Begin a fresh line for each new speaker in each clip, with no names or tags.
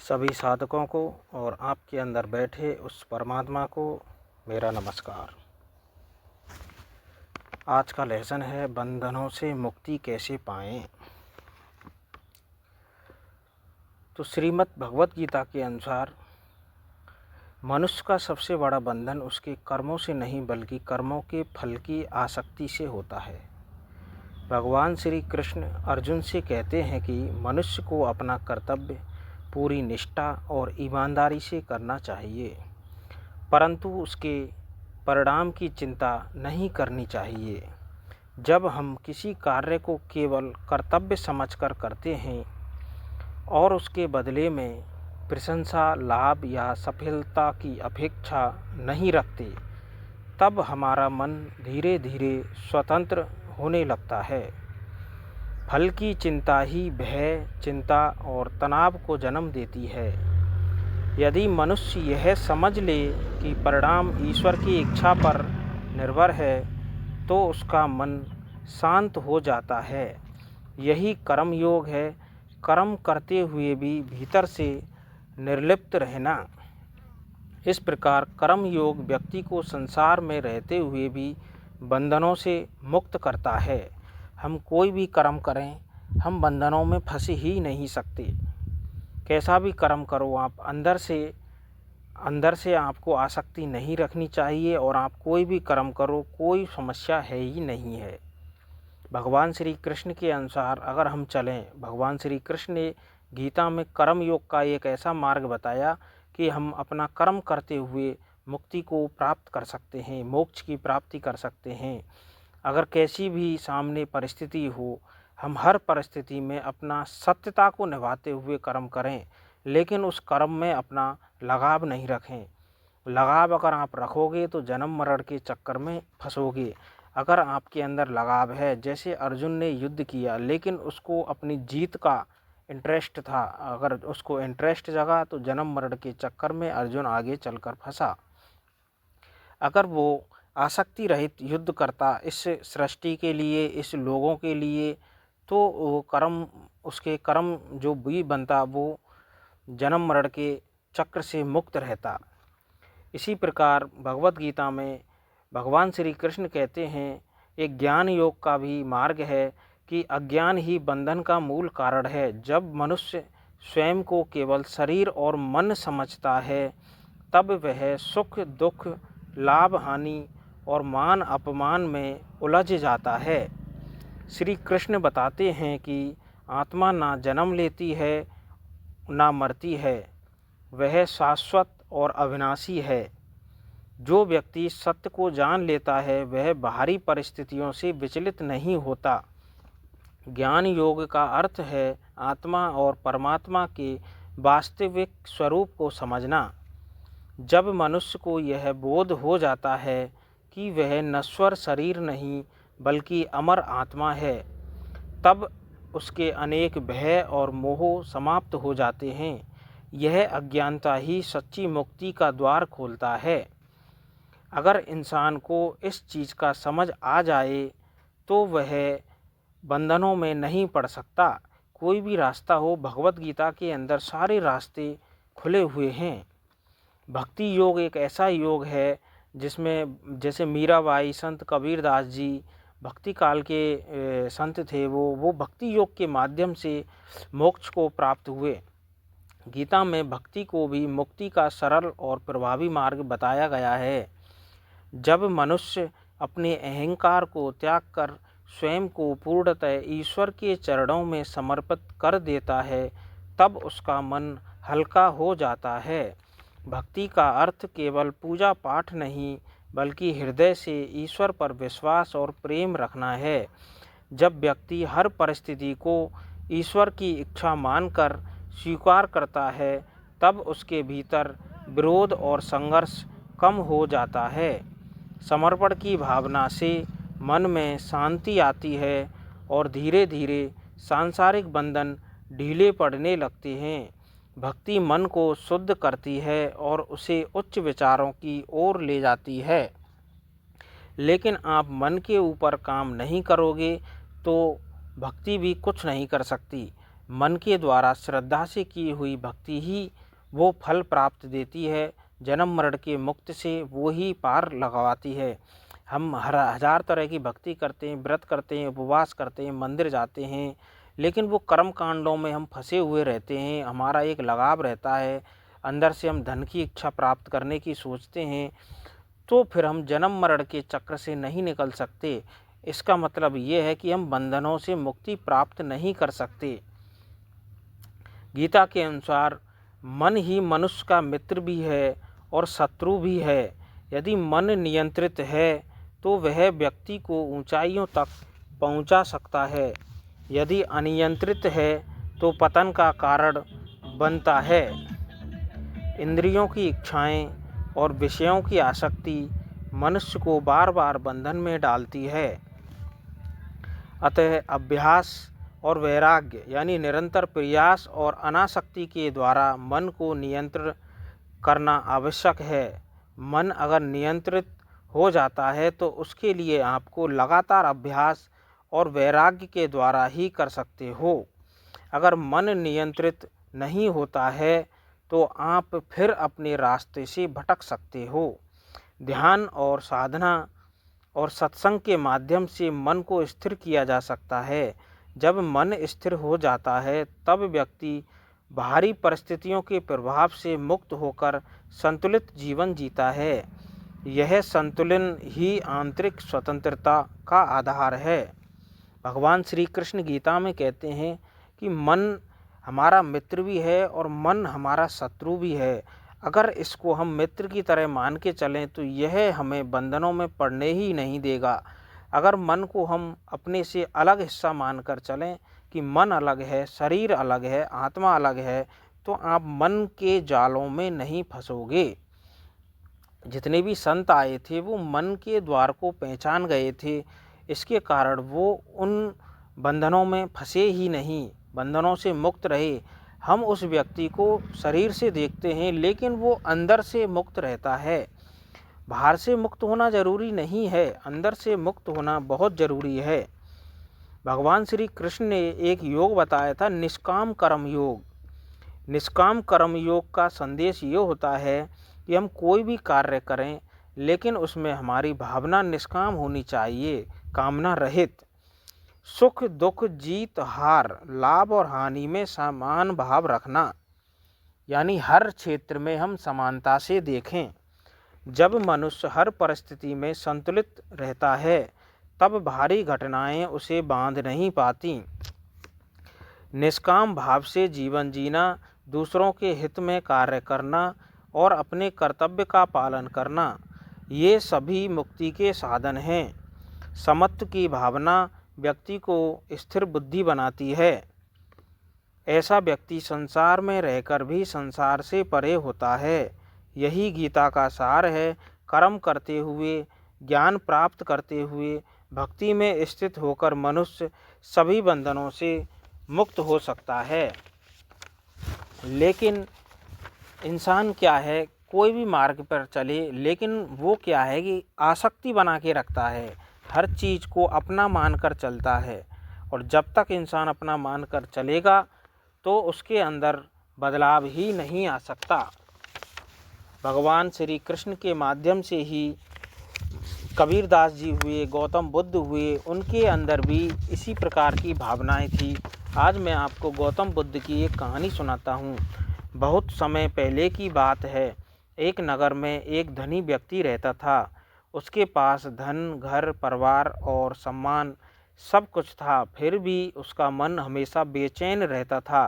सभी साधकों को और आपके अंदर बैठे उस परमात्मा को मेरा नमस्कार। आज का लेसन है बंधनों से मुक्ति कैसे पाएं। तो श्रीमद् भगवत गीता के अनुसार मनुष्य का सबसे बड़ा बंधन उसके कर्मों से नहीं बल्कि कर्मों के फल की आसक्ति से होता है। भगवान श्री कृष्ण अर्जुन से कहते हैं कि मनुष्य को अपना कर्तव्य पूरी निष्ठा और ईमानदारी से करना चाहिए, परंतु उसके परिणाम की चिंता नहीं करनी चाहिए। जब हम किसी कार्य को केवल कर्तव्य समझकर करते हैं और उसके बदले में प्रशंसा, लाभ या सफलता की अपेक्षा नहीं रखते, तब हमारा मन धीरे धीरे स्वतंत्र होने लगता है। फल की चिंता ही भय, चिंता और तनाव को जन्म देती है। यदि मनुष्य यह समझ ले कि परिणाम ईश्वर की इच्छा पर निर्भर है, तो उसका मन शांत हो जाता है। यही कर्म योग है, कर्म करते हुए भी भीतर से निर्लिप्त रहना। इस प्रकार कर्म योग व्यक्ति को संसार में रहते हुए भी बंधनों से मुक्त करता है। हम कोई भी कर्म करें, हम बंधनों में फंस ही नहीं सकते। कैसा भी कर्म करो आप, अंदर से आपको आसक्ति नहीं रखनी चाहिए और आप कोई भी कर्म करो, कोई समस्या है ही नहीं है। भगवान श्री कृष्ण के अनुसार अगर हम चलें, भगवान श्री कृष्ण ने गीता में कर्म योग का एक ऐसा मार्ग बताया कि हम अपना कर्म करते हुए मुक्ति को प्राप्त कर सकते हैं, मोक्ष की प्राप्ति कर सकते हैं। अगर कैसी भी सामने परिस्थिति हो, हम हर परिस्थिति में अपना सत्यता को निभाते हुए कर्म करें, लेकिन उस कर्म में अपना लगाव नहीं रखें। लगाव अगर आप रखोगे तो जन्म मरण के चक्कर में फंसोगे। अगर आपके अंदर लगाव है, जैसे अर्जुन ने युद्ध किया लेकिन उसको अपनी जीत का इंटरेस्ट था, अगर उसको इंटरेस्ट जगा तो जन्म मरण के चक्कर में अर्जुन आगे चलकर फंसा। अगर वो आसक्ति रहित युद्ध करता इस सृष्टि के लिए, इस लोगों के लिए, तो वो उसके कर्म जो भी बनता वो जन्म मरण के चक्र से मुक्त रहता। इसी प्रकार भगवत गीता में भगवान श्री कृष्ण कहते हैं, एक ज्ञान योग का भी मार्ग है कि अज्ञान ही बंधन का मूल कारण है। जब मनुष्य स्वयं को केवल शरीर और मन समझता है, तब वह सुख दुख, लाभ हानि और मान अपमान में उलझ जाता है। श्री कृष्ण बताते हैं कि आत्मा ना जन्म लेती है ना मरती है, वह शाश्वत और अविनाशी है। जो व्यक्ति सत्य को जान लेता है वह बाहरी परिस्थितियों से विचलित नहीं होता। ज्ञान योग का अर्थ है आत्मा और परमात्मा के वास्तविक स्वरूप को समझना। जब मनुष्य को यह बोध हो जाता है कि वह नश्वर शरीर नहीं बल्कि अमर आत्मा है, तब उसके अनेक भय और मोह समाप्त हो जाते हैं। यह अज्ञानता ही सच्ची मुक्ति का द्वार खोलता है। अगर इंसान को इस चीज़ का समझ आ जाए तो वह बंधनों में नहीं पड़ सकता। कोई भी रास्ता हो, भगवत गीता के अंदर सारे रास्ते खुले हुए हैं। भक्ति योग एक ऐसा योग है जिसमें जैसे मीराबाई, संत कबीरदास जी भक्ति काल के संत थे, वो भक्ति योग के माध्यम से मोक्ष को प्राप्त हुए। गीता में भक्ति को भी मुक्ति का सरल और प्रभावी मार्ग बताया गया है। जब मनुष्य अपने अहंकार को त्याग कर स्वयं को पूर्णतः ईश्वर के चरणों में समर्पित कर देता है, तब उसका मन हल्का हो जाता है। भक्ति का अर्थ केवल पूजा पाठ नहीं बल्कि हृदय से ईश्वर पर विश्वास और प्रेम रखना है। जब व्यक्ति हर परिस्थिति को ईश्वर की इच्छा मानकर स्वीकार करता है, तब उसके भीतर विरोध और संघर्ष कम हो जाता है। समर्पण की भावना से मन में शांति आती है और धीरे धीरे सांसारिक बंधन ढीले पड़ने लगते हैं। भक्ति मन को शुद्ध करती है और उसे उच्च विचारों की ओर ले जाती है। लेकिन आप मन के ऊपर काम नहीं करोगे तो भक्ति भी कुछ नहीं कर सकती। मन के द्वारा श्रद्धा से की हुई भक्ति ही वो फल प्राप्त देती है। जन्म मरण के मुक्त से वो ही पार लगवाती है। हम हजार तरह की भक्ति करते हैं, व्रत करते हैं, उपवास करते हैं, मंदिर जाते हैं, लेकिन वो कर्म कांडों में हम फंसे हुए रहते हैं। हमारा एक लगाव रहता है, अंदर से हम धन की इच्छा प्राप्त करने की सोचते हैं, तो फिर हम जन्म मरण के चक्र से नहीं निकल सकते। इसका मतलब ये है कि हम बंधनों से मुक्ति प्राप्त नहीं कर सकते। गीता के अनुसार मन ही मनुष्य का मित्र भी है और शत्रु भी है। यदि मन नियंत्रित है तो वह व्यक्ति को ऊंचाइयों तक पहुंचा सकता है, यदि अनियंत्रित है तो पतन का कारण बनता है। इंद्रियों की इच्छाएं और विषयों की आसक्ति मनुष्य को बार बार बंधन में डालती है। अतः अभ्यास और वैराग्य यानी निरंतर प्रयास और अनासक्ति के द्वारा मन को नियंत्रित करना आवश्यक है। मन अगर नियंत्रित हो जाता है तो उसके लिए आपको लगातार अभ्यास और वैराग्य के द्वारा ही कर सकते हो। अगर मन नियंत्रित नहीं होता है तो आप फिर अपने रास्ते से भटक सकते हो। ध्यान और साधना और सत्संग के माध्यम से मन को स्थिर किया जा सकता है। जब मन स्थिर हो जाता है तब व्यक्ति बाहरी परिस्थितियों के प्रभाव से मुक्त होकर संतुलित जीवन जीता है। यह संतुलन ही आंतरिक स्वतंत्रता का आधार है। भगवान श्री कृष्ण गीता में कहते हैं कि मन हमारा मित्र भी है और मन हमारा शत्रु भी है। अगर इसको हम मित्र की तरह मान के चलें तो यह हमें बंधनों में पड़ने ही नहीं देगा। अगर मन को हम अपने से अलग हिस्सा मानकर चलें कि मन अलग है, शरीर अलग है, आत्मा अलग है, तो आप मन के जालों में नहीं फंसोगे। जितने भी संत आए थे वो मन के द्वार को पहचान गए थे, इसके कारण वो उन बंधनों में फंसे ही नहीं, बंधनों से मुक्त रहे। हम उस व्यक्ति को शरीर से देखते हैं लेकिन वो अंदर से मुक्त रहता है। बाहर से मुक्त होना जरूरी नहीं है, अंदर से मुक्त होना बहुत ज़रूरी है। भगवान श्री कृष्ण ने एक योग बताया था, निष्काम कर्म योग। निष्काम कर्म योग का संदेश ये होता है कि हम कोई भी कार्य करें लेकिन उसमें हमारी भावना निष्काम होनी चाहिए, कामना रहित। सुख दुख जीत हार लाभ और हानि में समान भाव रखना, यानी हर क्षेत्र में हम समानता से देखें। जब मनुष्य हर परिस्थिति में संतुलित रहता है तब भारी घटनाएं उसे बांध नहीं पाती। निष्काम भाव से जीवन जीना, दूसरों के हित में कार्य करना और अपने कर्तव्य का पालन करना, ये सभी मुक्ति के साधन हैं। समत्व की भावना व्यक्ति को स्थिर बुद्धि बनाती है। ऐसा व्यक्ति संसार में रहकर भी संसार से परे होता है। यही गीता का सार है। कर्म करते हुए, ज्ञान प्राप्त करते हुए, भक्ति में स्थित होकर मनुष्य सभी बंधनों से मुक्त हो सकता है। लेकिन इंसान क्या है, कोई भी मार्ग पर चले लेकिन वो क्या है कि आसक्ति बना के रखता है, हर चीज़ को अपना मानकर चलता है। और जब तक इंसान अपना मानकर चलेगा तो उसके अंदर बदलाव ही नहीं आ सकता। भगवान श्री कृष्ण के माध्यम से ही कबीरदास जी हुए, गौतम बुद्ध हुए, उनके अंदर भी इसी प्रकार की भावनाएं थी। आज मैं आपको गौतम बुद्ध की एक कहानी सुनाता हूँ। बहुत समय पहले की बात है। एक नगर में एक धनी व्यक्ति रहता था। उसके पास धन, घर, परिवार और सम्मान सब कुछ था, फिर भी उसका मन हमेशा बेचैन रहता था।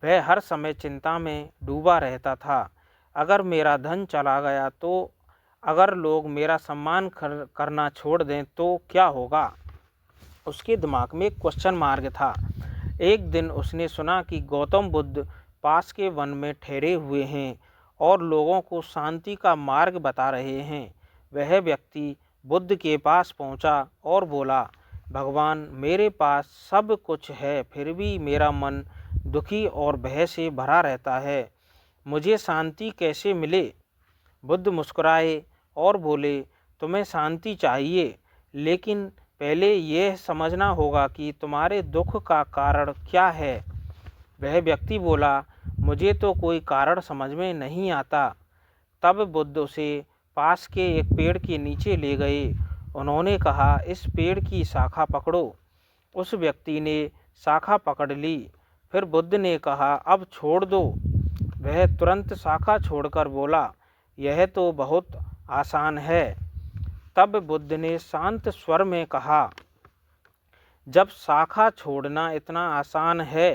वह हर समय चिंता में डूबा रहता था। अगर मेरा धन चला गया तो, अगर लोग मेरा सम्मान करना छोड़ दें तो क्या होगा। उसके दिमाग में एक क्वेश्चन मार्क था। एक दिन उसने सुना कि गौतम बुद्ध पास के वन में ठहरे हुए हैं और लोगों को शांति का मार्ग बता रहे हैं। वह व्यक्ति बुद्ध के पास पहुंचा और बोला, भगवान, मेरे पास सब कुछ है फिर भी मेरा मन दुखी और भय से भरा रहता है, मुझे शांति कैसे मिले। बुद्ध मुस्कुराए और बोले, तुम्हें शांति चाहिए, लेकिन पहले यह समझना होगा कि तुम्हारे दुख का कारण क्या है। वह व्यक्ति बोला, मुझे तो कोई कारण समझ में नहीं आता। तब बुद्ध उसे पास के एक पेड़ के नीचे ले गए। उन्होंने कहा, इस पेड़ की शाखा पकड़ो। उस व्यक्ति ने शाखा पकड़ ली। फिर बुद्ध ने कहा, अब छोड़ दो। वह तुरंत शाखा छोड़कर बोला, यह तो बहुत आसान है। तब बुद्ध ने शांत स्वर में कहा, जब शाखा छोड़ना इतना आसान है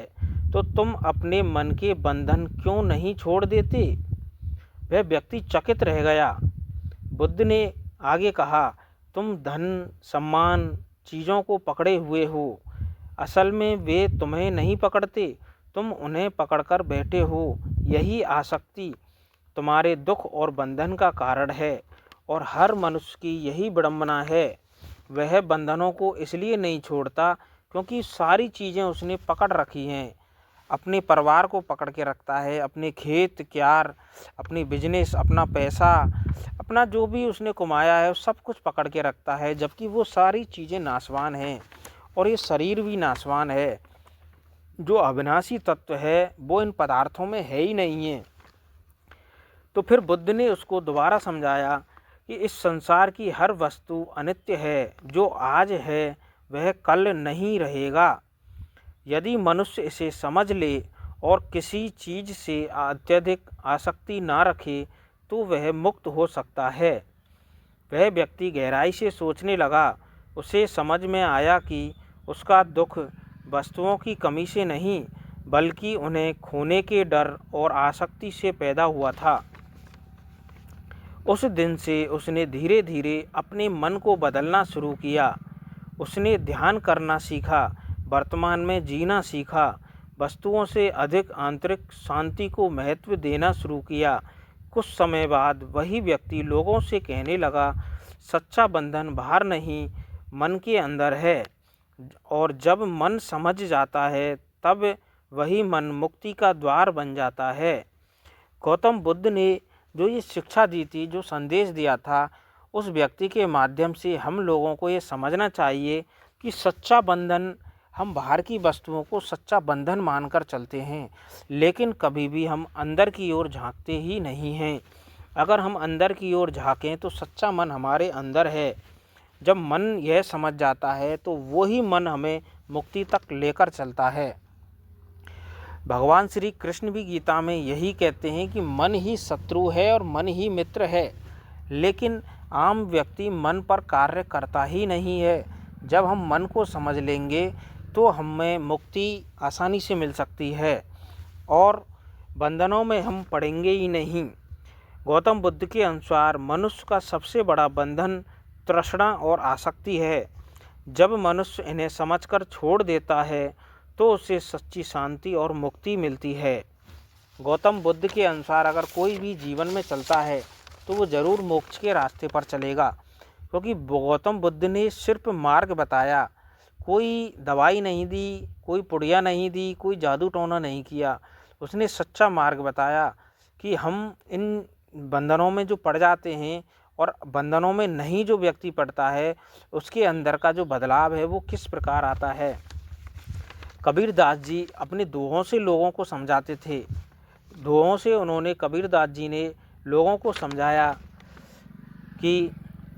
तो तुम अपने मन के बंधन क्यों नहीं छोड़ देते? वह व्यक्ति चकित रह गया। बुद्ध ने आगे कहा, तुम धन, सम्मान, चीज़ों को पकड़े हुए हो। असल में वे तुम्हें नहीं पकड़ते, तुम उन्हें पकड़कर बैठे हो। यही आसक्ति तुम्हारे दुख और बंधन का कारण है और हर मनुष्य की यही विडंबना है। वह बंधनों को इसलिए नहीं छोड़ता क्योंकि सारी चीज़ें उसने पकड़ रखी हैं। अपने परिवार को पकड़ के रखता है, अपने खेत क्यार, अपनी बिजनेस, अपना पैसा, अपना जो भी उसने कमाया है सब कुछ पकड़ के रखता है, जबकि वो सारी चीज़ें नाशवान हैं और ये शरीर भी नाशवान है। जो अविनाशी तत्व है वो इन पदार्थों में है ही नहीं है। तो फिर बुद्ध ने उसको दोबारा समझाया कि इस संसार की हर वस्तु अनित्य है। जो आज है वह कल नहीं रहेगा। यदि मनुष्य इसे समझ ले और किसी चीज़ से अत्यधिक आसक्ति ना रखे तो वह मुक्त हो सकता है। वह व्यक्ति गहराई से सोचने लगा। उसे समझ में आया कि उसका दुख वस्तुओं की कमी से नहीं बल्कि उन्हें खोने के डर और आसक्ति से पैदा हुआ था। उस दिन से उसने धीरे धीरे अपने मन को बदलना शुरू किया। उसने ध्यान करना सीखा, वर्तमान में जीना सीखा, वस्तुओं से अधिक आंतरिक शांति को महत्व देना शुरू किया। कुछ समय बाद वही व्यक्ति लोगों से कहने लगा, सच्चा बंधन बाहर नहीं, मन के अंदर है। और जब मन समझ जाता है तब वही मन मुक्ति का द्वार बन जाता है। गौतम बुद्ध ने जो ये शिक्षा दी थी, जो संदेश दिया था, उस व्यक्ति के माध्यम से हम लोगों को ये समझना चाहिए कि सच्चा बंधन, हम बाहर की वस्तुओं को सच्चा बंधन मानकर चलते हैं, लेकिन कभी भी हम अंदर की ओर झांकते ही नहीं हैं। अगर हम अंदर की ओर झांकें तो सच्चा मन हमारे अंदर है। जब मन यह समझ जाता है तो वही मन हमें मुक्ति तक लेकर चलता है। भगवान श्री कृष्ण भी गीता में यही कहते हैं कि मन ही शत्रु है और मन ही मित्र है, लेकिन आम व्यक्ति मन पर कार्य करता ही नहीं है। जब हम मन को समझ लेंगे तो हमें मुक्ति आसानी से मिल सकती है और बंधनों में हम पड़ेंगे ही नहीं। गौतम बुद्ध के अनुसार मनुष्य का सबसे बड़ा बंधन तृष्णा और आसक्ति है। जब मनुष्य इन्हें समझकर छोड़ देता है तो उसे सच्ची शांति और मुक्ति मिलती है। गौतम बुद्ध के अनुसार अगर कोई भी जीवन में चलता है तो वो ज़रूर मोक्ष के रास्ते पर चलेगा, क्योंकि गौतम बुद्ध ने सिर्फ मार्ग बताया, कोई दवाई नहीं दी, कोई पुड़िया नहीं दी, कोई जादू टोना नहीं किया। उसने सच्चा मार्ग बताया कि हम इन बंधनों में जो पड़ जाते हैं और बंधनों में नहीं जो व्यक्ति पड़ता है उसके अंदर का जो बदलाव है वो किस प्रकार आता है। कबीर दास जी अपने दोहों से लोगों को समझाते थे। दोहों से उन्होंने, कबीर दास जी ने लोगों को समझाया कि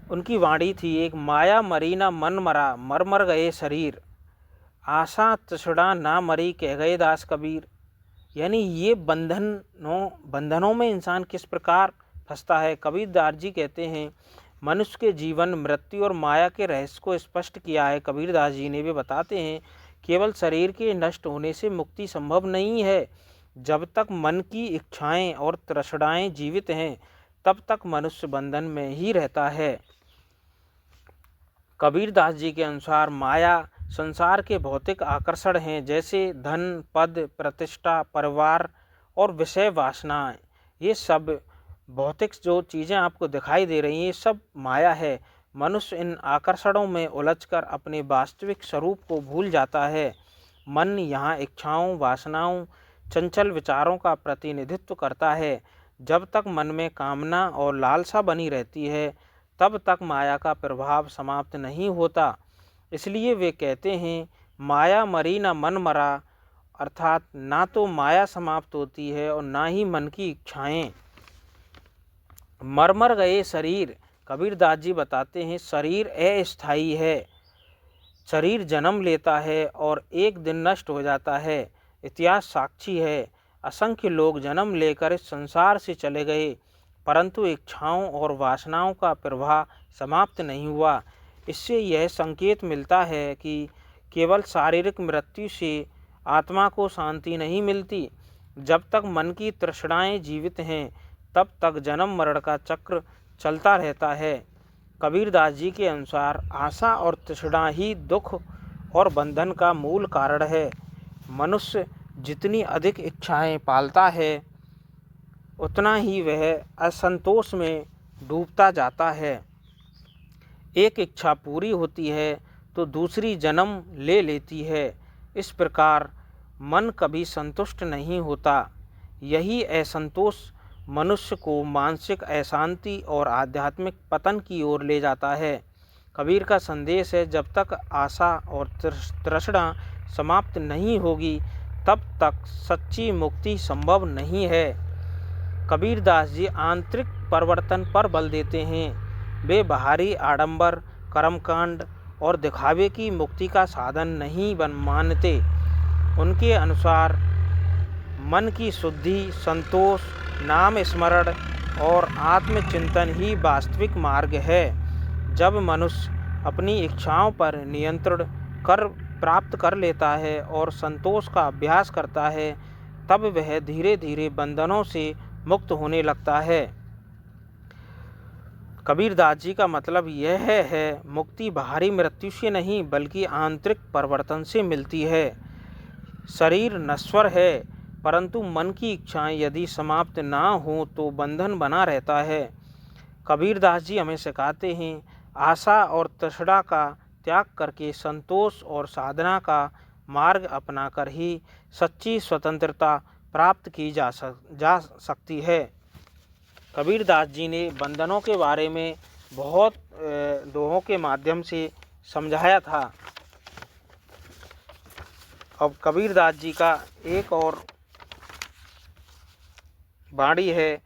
उनकी वाणी थी एक, माया मरी ना मन मरा, मर मर गए शरीर, आशा तृष्णा ना मरी कह गए दास कबीर। यानी ये बंधनों में इंसान किस प्रकार फंसता है। कबीर दास जी कहते हैं, मनुष्य के जीवन, मृत्यु और माया के रहस्य को स्पष्ट किया है कबीर दास जी ने। वे बताते हैं, केवल शरीर के नष्ट होने से मुक्ति संभव नहीं है। जब तक मन की इच्छाएं और तृष्णाएं जीवित हैं तब तक मनुष्य बंधन में ही रहता है। कबीर दास जी के अनुसार माया संसार के भौतिक आकर्षण हैं, जैसे धन, पद, प्रतिष्ठा, परिवार और विषय वासनाएं। ये सब भौतिक जो चीज़ें आपको दिखाई दे रही हैं ये सब माया है। मनुष्य इन आकर्षणों में उलझकर अपने वास्तविक स्वरूप को भूल जाता है। मन यहाँ इच्छाओं, वासनाओं, चंचल विचारों का प्रतिनिधित्व करता है। जब तक मन में कामना और लालसा बनी रहती है तब तक माया का प्रभाव समाप्त नहीं होता। इसलिए वे कहते हैं, माया मरी न मन मरा, अर्थात ना तो माया समाप्त होती है और ना ही मन की इच्छाएं। मर गए शरीर, कबीरदास जी बताते हैं, शरीर अस्थायी है। शरीर जन्म लेता है और एक दिन नष्ट हो जाता है। इतिहास साक्षी है, असंख्य लोग जन्म लेकर इस संसार से चले गए, परंतु इच्छाओं और वासनाओं का प्रवाह समाप्त नहीं हुआ। इससे यह संकेत मिलता है कि केवल शारीरिक मृत्यु से आत्मा को शांति नहीं मिलती। जब तक मन की तृष्णाएं जीवित हैं, तब तक जन्म मरण का चक्र चलता रहता है। कबीरदास जी के अनुसार आशा और तृष्णा ही दुख और बंधन का मूल कारण है। मनुष्य जितनी अधिक इच्छाएं पालता है, उतना ही वह असंतोष में डूबता जाता है। एक इच्छा पूरी होती है तो दूसरी जन्म ले लेती है। इस प्रकार मन कभी संतुष्ट नहीं होता। यही असंतोष मनुष्य को मानसिक अशांति और आध्यात्मिक पतन की ओर ले जाता है। कबीर का संदेश है, जब तक आशा और तृष्णा समाप्त नहीं होगी, तब तक सच्ची मुक्ति संभव नहीं है। कबीरदास जी आंतरिक परिवर्तन पर बल देते हैं। वे बाहरी आडंबर, कर्मकांड और दिखावे की मुक्ति का साधन नहीं मानते। उनके अनुसार मन की शुद्धि, संतोष, नाम स्मरण और आत्मचिंतन ही वास्तविक मार्ग है। जब मनुष्य अपनी इच्छाओं पर नियंत्रण प्राप्त कर लेता है और संतोष का अभ्यास करता है, तब वह धीरे धीरे बंधनों से मुक्त होने लगता है। कबीरदास जी का मतलब यह है, मुक्ति बाहरी मृत्यु से नहीं बल्कि आंतरिक परिवर्तन से मिलती है। शरीर नश्वर है, परंतु मन की इच्छाएं यदि समाप्त ना हो तो बंधन बना रहता है। कबीरदास जी हमें सिखाते हैं, आशा और तृष्णा का त्याग करके संतोष और साधना का मार्ग अपनाकर ही सच्ची स्वतंत्रता प्राप्त की जा सकती है। कबीरदास जी ने बंधनों के बारे में बहुत दोहों के माध्यम से समझाया था। अब कबीरदास जी का एक और वाणी है,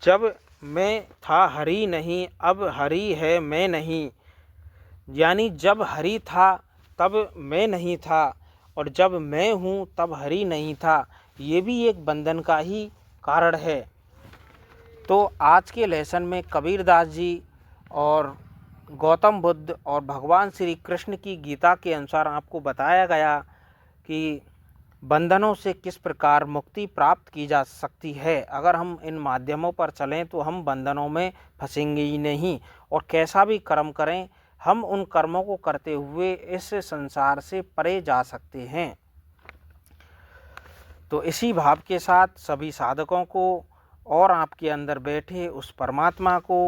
जब मैं था हरि नहीं, अब हरि है मैं नहीं। यानी जब हरि था तब मैं नहीं था, और जब मैं हूँ तब हरि नहीं था। ये भी एक बंधन का ही कारण है। तो आज के लेसन में कबीरदास जी और गौतम बुद्ध और भगवान श्री कृष्ण की गीता के अनुसार आपको बताया गया कि बंधनों से किस प्रकार मुक्ति प्राप्त की जा सकती है। अगर हम इन माध्यमों पर चलें तो हम बंधनों में फंसेंगे ही नहीं, और कैसा भी कर्म करें, हम उन कर्मों को करते हुए इस संसार से परे जा सकते हैं। तो इसी भाव के साथ सभी साधकों को और आपके अंदर बैठे उस परमात्मा को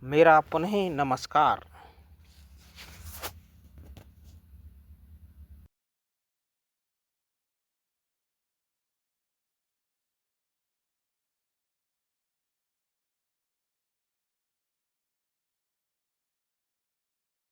मेरा पुनः नमस्कार।